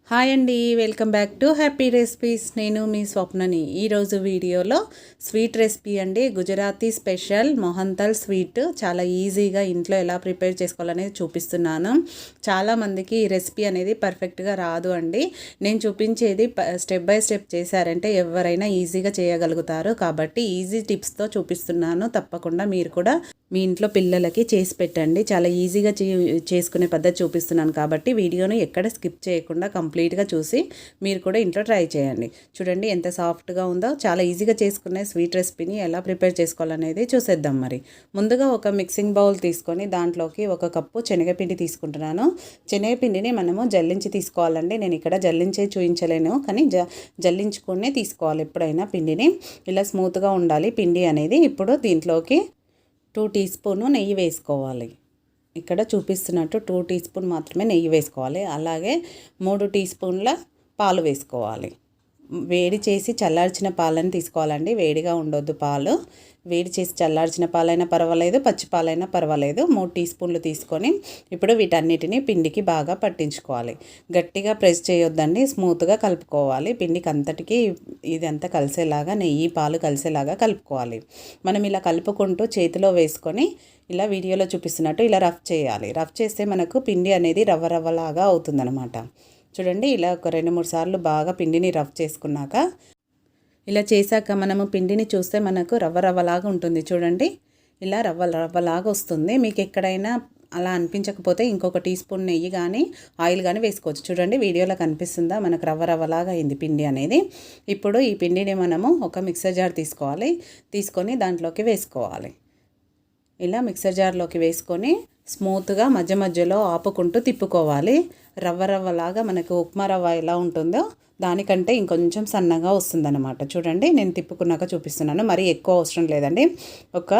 Hi అండి, welcome back to happy recipes. నేను మీ స్వప్నని. ఈరోజు వీడియోలో స్వీట్ రెసిపీ అండి, గుజరాతీ స్పెషల్ మొహంతల్ స్వీట్. చాలా ఈజీగా ఇంట్లో ఎలా ప్రిపేర్ చేసుకోవాలనేది చూపిస్తున్నాను. చాలామందికి ఈ రెసిపీ అనేది పర్ఫెక్ట్గా రాదు అండి. నేను చూపించేది స్టెప్ బై స్టెప్ చేశారంటే ఎవరైనా ఈజీగా చేయగలుగుతారు. కాబట్టి ఈజీ టిప్స్తో చూపిస్తున్నాను. తప్పకుండా మీరు కూడా మీ ఇంట్లో పిల్లలకి చేసి పెట్టండి. చాలా ఈజీగా చేసుకునే పద్ధతి చూపిస్తున్నాను కాబట్టి వీడియోను ఎక్కడ స్కిప్ చేయకుండా కంప్లీట్గా చూసి మీరు కూడా ఇంట్లో ట్రై చేయండి. చూడండి ఎంత సాఫ్ట్గా ఉందో. చాలా ఈజీగా చేసుకునే స్వీట్ రెసిపీని ఎలా ప్రిపేర్ చేసుకోవాలనేది చూసేద్దాం. మరి ముందుగా ఒక మిక్సింగ్ బౌల్ తీసుకొని దాంట్లోకి 1 కప్పు శనగపిండి తీసుకుంటున్నాను. శనగపిండిని మనము జల్లించి తీసుకోవాలండి. నేను ఇక్కడ జల్లించే చూపించలేను, కానీ జల్లించుకునే తీసుకోవాలి. ఎప్పుడైనా పిండిని ఇలా స్మూత్గా ఉండాలి పిండి అనేది. ఇప్పుడు దీంట్లోకి 2 టీ స్పూను నెయ్యి వేసుకోవాలి. ఇక్కడ చూపిస్తున్నట్టు 2 టీ స్పూన్ మాత్రమే నెయ్యి వేసుకోవాలి. అలాగే 3 టీ స్పూన్ల పాలు వేసుకోవాలి. వేడి చేసి చల్లార్చిన పాలను తీసుకోవాలండి. వేడిగా ఉండొద్దు పాలు. వేడి చేసి చల్లార్చిన పాలైనా పర్వాలేదు, పచ్చి పాలైనా పర్వాలేదు. 3 టీ స్పూన్లు తీసుకొని ఇప్పుడు వీటన్నిటిని పిండికి బాగా పట్టించుకోవాలి. గట్టిగా ప్రెస్ చేయొద్దండి, స్మూత్గా కలుపుకోవాలి. పిండికి అంతటికి ఇదంతా కలిసేలాగా, నెయ్యి పాలు కలిసేలాగా కలుపుకోవాలి. మనం ఇలా కలుపుకుంటూ చేతిలో వేసుకొని ఇలా వీడియోలో చూపిస్తున్నట్టు ఇలా రఫ్ చేయాలి. రఫ్ చేస్తే మనకు పిండి అనేది రవ్వ రవ్వలాగా అవుతుందన్నమాట. చూడండి, ఇలా ఒక 2-3 సార్లు బాగా పిండిని రఫ్ చేసుకున్నాక, ఇలా చేశాక మనము పిండిని చూస్తే మనకు రవ్వ రవ్వలాగా ఉంటుంది. చూడండి, ఇలా రవ్వ రవ్వలాగా వస్తుంది. మీకు ఎక్కడైనా అలా అనిపించకపోతే ఇంకొక టీ స్పూన్ నెయ్యి కానీ ఆయిల్ కానీ వేసుకోవచ్చు. చూడండి, వీడియోలో కనిపిస్తుందా మనకు రవ్వ రవ్వలాగా అయింది పిండి అనేది. ఇప్పుడు ఈ పిండిని మనము ఒక మిక్సర్ జార్ తీసుకోవాలి. తీసుకొని దాంట్లోకి వేసుకోవాలి. ఇలా మిక్సర్ జార్లోకి వేసుకొని స్మూత్గా మధ్య మధ్యలో ఆపుకుంటూ తిప్పుకోవాలి. రవ్వ రవ్వలాగా మనకు ఉప్మా రవ్వ ఎలా ఉంటుందో దానికంటే ఇంకొంచెం సన్నగా వస్తుందన్నమాట. చూడండి, నేను తిప్పుకున్నాక చూపిస్తున్నాను. మరీ ఎక్కువ అవసరం లేదండి. ఒక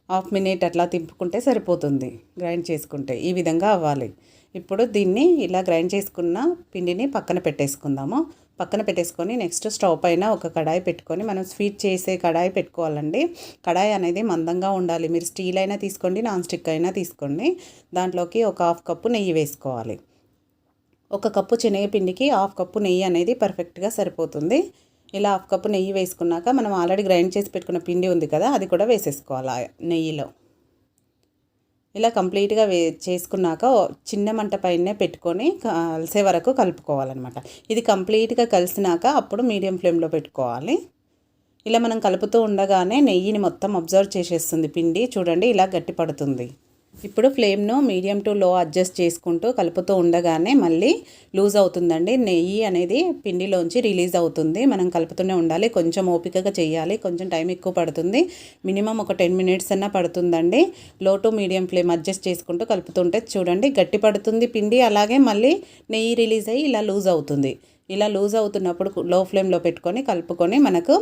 1/2 మినిట్ అట్లా తిప్పుకుంటే సరిపోతుంది. గ్రైండ్ చేసుకుంటే ఈ విధంగా అవ్వాలి. ఇప్పుడు దీన్ని ఇలా గ్రైండ్ చేసుకున్న పిండిని పక్కన పెట్టేసుకుందాము. పక్కన పెట్టేసుకొని నెక్స్ట్ స్టవ్ పైన ఒక కడాయి పెట్టుకొని, మనం స్వీట్ చేసే కడాయి పెట్టుకోవాలండి. కడాయి అనేది మందంగా ఉండాలి. మీరు స్టీల్ అయినా తీసుకోండి, నాన్ స్టిక్ అయినా తీసుకోండి. దాంట్లోకి ఒక 1/2 కప్పు నెయ్యి వేసుకోవాలి. 1 కప్పు శనగపిండికి 1/2 కప్పు నెయ్యి అనేది పర్ఫెక్ట్గా సరిపోతుంది. ఇలా 1/2 కప్పు నెయ్యి వేసుకున్నాక మనం ఆల్రెడీ గ్రైండ్ చేసి పెట్టుకున్న పిండి ఉంది కదా, అది కూడా వేసేసుకోవాలి నెయ్యిలో. ఇలా కంప్లీట్గా చేసుకున్నాక చిన్న మంట పైనే పెట్టుకొని కలిసే వరకు కలుపుకోవాలన్నమాట. ఇది కంప్లీట్గా కలిసినాక అప్పుడు మీడియం ఫ్లేమ్లో పెట్టుకోవాలి. ఇలా మనం కలుపుతూ ఉండగానే నెయ్యిని మొత్తం అబ్జర్వ్ చేసేస్తుంది పిండి. చూడండి, ఇలా గట్టి పడుతుంది. ఇప్పుడు ఫ్లేమ్ను మీడియం టు లో అడ్జస్ట్ చేసుకుంటూ కలుపుతూ ఉండగానే మళ్ళీ లూజ్ అవుతుందండి. నెయ్యి అనేది పిండిలోంచి రిలీజ్ అవుతుంది. మనం కలుపుతూనే ఉండాలి. కొంచెం ఓపికగా చేయాలి. కొంచెం టైం ఎక్కువ పడుతుంది. మినిమం ఒక 10 మినిట్స్ అన్నా పడుతుందండి. లో టు మీడియం ఫ్లేమ్ అడ్జస్ట్ చేసుకుంటూ కలుపుతుంటే చూడండి గట్టి పడుతుంది పిండి. అలాగే మళ్ళీ నెయ్యి రిలీజ్ అయ్యి ఇలా లూజ్ అవుతుంది. ఇలా లూజ్ అవుతున్నప్పుడు లో ఫ్లేమ్లో పెట్టుకొని కలుపుకొని మనకు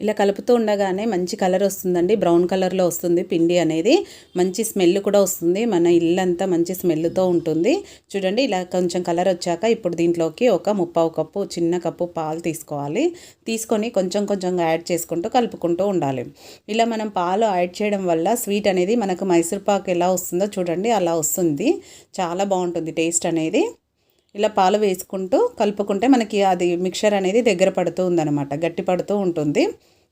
ఇలా కలుపుతూ ఉండగానే మంచి కలర్ వస్తుందండి. బ్రౌన్ కలర్లో వస్తుంది పిండి అనేది. మంచి స్మెల్ కూడా వస్తుంది. మన ఇల్లంతా మంచి స్మెల్తో ఉంటుంది. చూడండి, ఇలా కొంచెం కలర్ వచ్చాక ఇప్పుడు దీంట్లోకి ఒక 3/4 కప్పు చిన్న కప్పు పాలు తీసుకోవాలి. తీసుకొని కొంచెం కొంచెంగా యాడ్ చేసుకుంటూ కలుపుకుంటూ ఉండాలి. ఇలా మనం పాలు యాడ్ చేయడం వల్ల స్వీట్ అనేది మనకు మైసూర్ పాక్ ఎలా వస్తుందో చూడండి అలా వస్తుంది. చాలా బాగుంటుంది టేస్ట్ అనేది. ఇలా పాలు వేసుకుంటూ కలుపుకుంటే మనకి అది మిక్చర్ అనేది దగ్గర పడుతూ ఉందన్నమాట, గట్టి పడుతూ ఉంటుంది.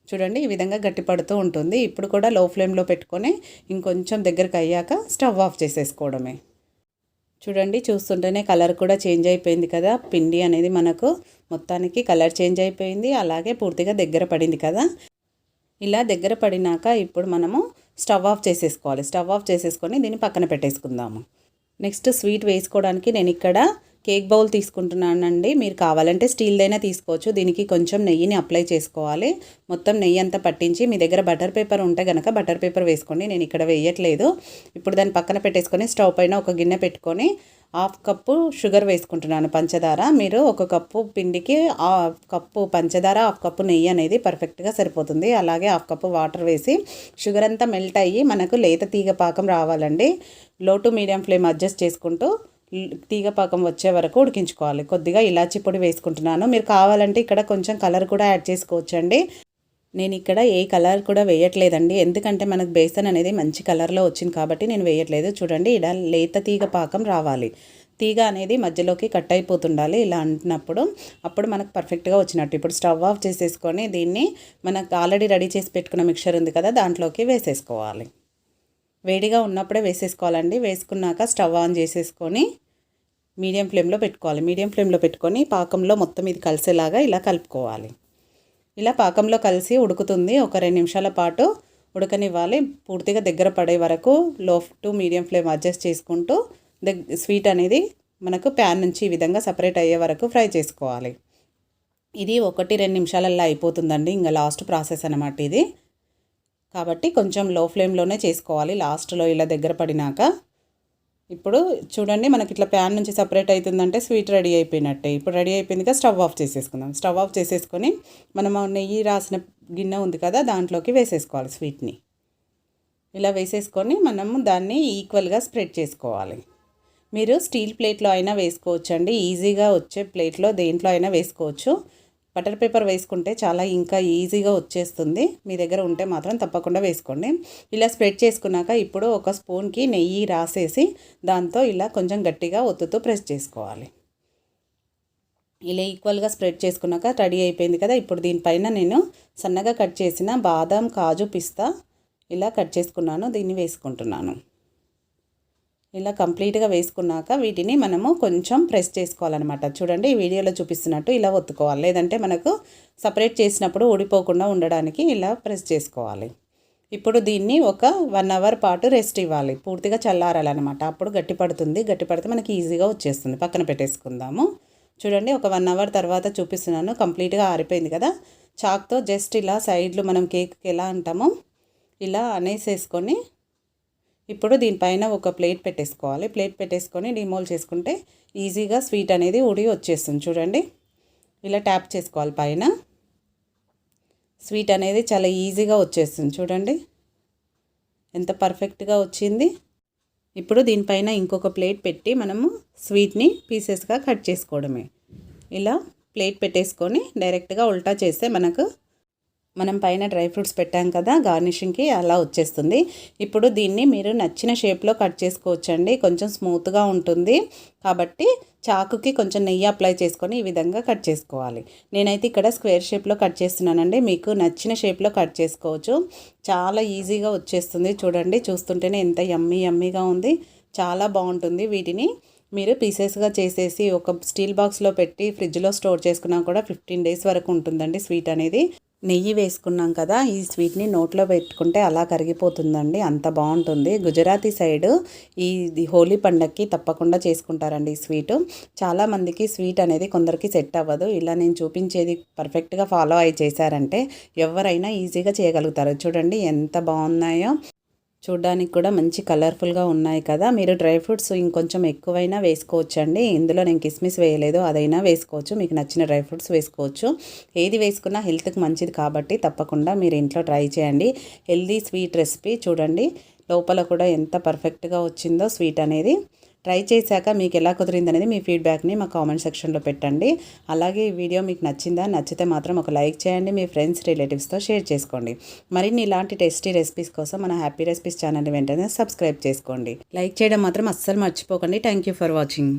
చూడండి, ఈ విధంగా గట్టి పడుతూ ఉంటుంది. ఇప్పుడు కూడా లో ఫ్లేమ్లో పెట్టుకొని ఇంకొంచెం దగ్గరికి అయ్యాక స్టవ్ ఆఫ్ చేసేసుకోవడమే. చూడండి, చూస్తుంటేనే కలర్ కూడా చేంజ్ అయిపోయింది కదా. పిండి అనేది మనకు మొత్తానికి కలర్ చేంజ్ అయిపోయింది. అలాగే పూర్తిగా దగ్గర పడింది కదా. ఇలా దగ్గర పడినాక ఇప్పుడు మనము స్టవ్ ఆఫ్ చేసేసుకోవాలి. స్టవ్ ఆఫ్ చేసేసుకొని దీన్ని పక్కన పెట్టేసుకుందాము. నెక్స్ట్ స్వీట్ వేసుకోవడానికి నేను ఇక్కడ కేక్ బౌల్ తీసుకుంటున్నానండి. మీరు కావాలంటే స్టీల్దైనా తీసుకోవచ్చు. దీనికి కొంచెం నెయ్యిని అప్లై చేసుకోవాలి. మొత్తం నెయ్యి అంతా పట్టించి, మీ దగ్గర బటర్ పేపర్ ఉంటే కనుక బటర్ పేపర్ వేసుకోండి. నేను ఇక్కడ వేయట్లేదు. ఇప్పుడు దాన్ని పక్కన పెట్టేసుకొని స్టవ్ పైన ఒక గిన్నె పెట్టుకొని 1/2 కప్పు షుగర్ వేసుకుంటున్నాను, పంచదార. మీరు 1 కప్పు పిండికి 1/2 కప్పు పంచదార, 1/2 కప్పు నెయ్యి అనేది పర్ఫెక్ట్గా సరిపోతుంది. అలాగే 1/2 కప్పు వాటర్ వేసి షుగర్ అంతా మెల్ట్ అయ్యి మనకు లేత తీగ పాకం రావాలండి. లో టు మీడియం ఫ్లేమ్ అడ్జస్ట్ చేసుకుంటూ తీగ పాకం వచ్చే వరకు ఉడికించుకోవాలి. కొద్దిగా ఇలాచీ పొడి వేసుకుంటున్నాను. మీరు కావాలంటే ఇక్కడ కొంచెం కలర్ కూడా యాడ్ చేసుకోవచ్చండి. నేను ఇక్కడ ఏ కలర్ కూడా వేయట్లేదండి, ఎందుకంటే మనకు బేసన్ అనేది మంచి కలర్లో వచ్చింది కాబట్టి నేను వేయట్లేదు. చూడండి, ఇలా లేత తీగ పాకం రావాలి. తీగ అనేది మధ్యలోకి కట్ అయిపోతుండాలి. ఇలా అంటున్నప్పుడు అప్పుడు మనకు పర్ఫెక్ట్గా వచ్చినట్టు. ఇప్పుడు స్టవ్ ఆఫ్ చేసేసుకొని దీన్ని మనకు ఆల్రెడీ రెడీ చేసి పెట్టుకున్న మిక్చర్ ఉంది కదా, దాంట్లోకి వేసేసుకోవాలి. వేడిగా ఉన్నప్పుడే వేసేసుకోవాలండి. వేసుకున్నాక స్టవ్ ఆన్ చేసేసుకొని మీడియం ఫ్లేమ్లో పెట్టుకోవాలి. మీడియం ఫ్లేమ్లో పెట్టుకొని పాకంలో మొత్తం ఇది కలిసేలాగా ఇలా కలుపుకోవాలి. ఇలా పాకంలో కలిసి ఉడుకుతుంది. ఒక 2 నిమిషాల పాటు ఉడకనివ్వాలి. పూర్తిగా దగ్గర పడే వరకు లో టు మీడియం ఫ్లేమ్ అడ్జస్ట్ చేసుకుంటూ స్వీట్ అనేది మనకు ప్యాన్ నుంచి ఈ విధంగా సపరేట్ అయ్యే వరకు ఫ్రై చేసుకోవాలి. ఇది 1-2 నిమిషాలల్లో అయిపోతుందండి. ఇంకా లాస్ట్ ప్రాసెస్ అన్నమాట ఇది. కాబట్టి కొంచెం లో ఫ్లేమ్లోనే చేసుకోవాలి. లాస్ట్లో ఇలా దగ్గర పడినాక ఇప్పుడు చూడండి, మనకి ఇట్లా ప్యాన్ నుంచి సపరేట్ అవుతుందంటే స్వీట్ రెడీ అయిపోయినట్టే. ఇప్పుడు రెడీ అయిపోయిందిగా స్టవ్ ఆఫ్ చేసేసుకుందాం. స్టవ్ ఆఫ్ చేసేసుకొని మనము నెయ్యి రాసిన గిన్నె ఉంది కదా, దాంట్లోకి వేసేసుకోవాలి స్వీట్ని. ఇలా వేసేసుకొని మనము దాన్ని ఈక్వల్గా స్ప్రెడ్ చేసుకోవాలి. మీరు స్టీల్ ప్లేట్లో అయినా వేసుకోవచ్చండి. ఈజీగా వచ్చే ప్లేట్లో దేంట్లో అయినా వేసుకోవచ్చు. బటర్ పేపర్ వేసుకుంటే చాలా ఇంకా ఈజీగా వచ్చేస్తుంది. మీ దగ్గర ఉంటే మాత్రం తప్పకుండా వేసుకోండి. ఇలా స్ప్రెడ్ చేసుకున్నాక ఇప్పుడు ఒక స్పూన్కి నెయ్యి రాసేసి దాంతో ఇలా కొంచెం గట్టిగా ఒత్తుతూ ప్రెస్ చేసుకోవాలి. ఇలా ఈక్వల్గా స్ప్రెడ్ చేసుకున్నాక రెడీ అయిపోయింది కదా. ఇప్పుడు దీనిపైన నేను సన్నగా కట్ చేసిన బాదం, కాజు, పిస్తా ఇలా కట్ చేసుకున్నాను. దీన్ని వేసుకుంటున్నాను. ఇలా కంప్లీట్గా వేసుకున్నాక వీటిని మనము కొంచెం ప్రెస్ చేసుకోవాలన్నమాట. చూడండి, ఈ వీడియోలో చూపిస్తున్నట్టు ఇలా ఒత్తుకోవాలి. లేదంటే మనకు సపరేట్ చేసినప్పుడు ఊడిపోకుండా ఉండడానికి ఇలా ప్రెస్ చేసుకోవాలి. ఇప్పుడు దీన్ని ఒక 1 అవర్ పాటు రెస్ట్ ఇవ్వాలి. పూర్తిగా చల్లారాలన్నమాట. అప్పుడు గట్టిపడుతుంది. గట్టిపడితే మనకి ఈజీగా వచ్చేస్తుంది. పక్కన పెట్టేసుకుందాము. చూడండి, ఒక 1 అవర్ తర్వాత చూపిస్తున్నాను. కంప్లీట్గా ఆరిపోయింది కదా. చాక్తో జస్ట్ ఇలా సైడ్లు మనం కేక్కి ఎలా అంటామో ఇలా అనేసేసుకొని ఇప్పుడు దీనిపైన ఒక ప్లేట్ పెట్టేసుకోవాలి. ప్లేట్ పెట్టేసుకొని డిమోల్డ్ చేసుకుంటే ఈజీగా స్వీట్ అనేది ఉడి వచ్చేస్తుంది. చూడండి, ఇలా ట్యాప్ చేసుకోవాలి పైన. స్వీట్ అనేది చాలా ఈజీగా వచ్చేస్తుంది. చూడండి ఎంత పర్ఫెక్ట్గా వచ్చింది. ఇప్పుడు దీనిపైన ఇంకొక ప్లేట్ పెట్టి మనము స్వీట్ని పీసెస్గా కట్ చేసుకోవడమే. ఇలా ప్లేట్ పెట్టేసుకొని డైరెక్ట్గా ఉల్టా చేస్తే మనం పైన డ్రై ఫ్రూట్స్ పెట్టాం కదా గార్నిషింగ్కి, అలా వచ్చేస్తుంది. ఇప్పుడు దీన్ని మీరు నచ్చిన షేప్లో కట్ చేసుకోవచ్చండి. కొంచెం స్మూత్గా ఉంటుంది కాబట్టి చాకుకి కొంచెం నెయ్యి అప్లై చేసుకొని ఈ విధంగా కట్ చేసుకోవాలి. నేనైతే ఇక్కడ స్క్వేర్ షేప్లో కట్ చేస్తున్నానండి. మీకు నచ్చిన షేప్లో కట్ చేసుకోవచ్చు. చాలా ఈజీగా వచ్చేస్తుంది. చూడండి, చూస్తుంటేనే ఎంత యమ్మీగా ఉంది. చాలా బాగుంటుంది. వీటిని మీరు పీసెస్గా చేసేసి ఒక స్టీల్ బాక్స్లో పెట్టి ఫ్రిడ్జ్లో స్టోర్ చేసుకున్నా కూడా 15 డేస్ వరకు ఉంటుందండి స్వీట్ అనేది. నెయ్యి వేసుకున్నాం కదా, ఈ స్వీట్ని నోట్లో పెట్టుకుంటే అలా కరిగిపోతుందండి. అంత బాగుంటుంది. గుజరాతీ సైడ్ ఈ హోలీ పండగకి తప్పకుండా చేసుకుంటారండి ఈ స్వీటు. చాలామందికి స్వీట్ అనేది కొందరికి సెట్ అవ్వదు. ఇలా నేను చూపించేది పర్ఫెక్ట్గా ఫాలో అయ్యి చేశారంటే ఎవరైనా ఈజీగా చేయగలుగుతారు. చూడండి ఎంత బాగున్నాయో. చూడ్డానికి కూడా మంచి కలర్ఫుల్గా ఉన్నాయి కదా. మీరు డ్రై ఫ్రూట్స్ ఇంకొంచెం ఎక్కువైనా వేసుకోవచ్చండి. ఇందులో నేను కిస్మిస్ వేయలేదు, అదైనా వేసుకోవచ్చు. మీకు నచ్చిన డ్రై ఫ్రూట్స్ వేసుకోవచ్చు. ఏది వేసుకున్నా హెల్త్కి మంచిది కాబట్టి తప్పకుండా మీరు ఇంట్లో ట్రై చేయండి. Healthy sweet recipe. చూడండి లోపల కూడా ఎంత పర్ఫెక్ట్గా వచ్చిందో స్వీట్ అనేది. ట్రై చేశాక మీకు ఎలా కుదిరింది అనేది మీ ఫీడ్బ్యాక్ని మా కామెంట్ సెక్షన్లో పెట్టండి. అలాగే ఈ వీడియో మీకు నచ్చిందా? నచ్చితే మాత్రం ఒక లైక్ చేయండి. మీ ఫ్రెండ్స్, రిలేటివ్స్తో షేర్ చేసుకోండి. మరిన్ని ఇలాంటి టేస్టీ రెసిపీస్ కోసం మన హ్యాపీ రెసిపీస్ ఛానల్ని వెంటనే సబ్స్క్రైబ్ చేసుకోండి. లైక్ చేయడం మాత్రం అస్సలు మర్చిపోకండి. Thank you for watching.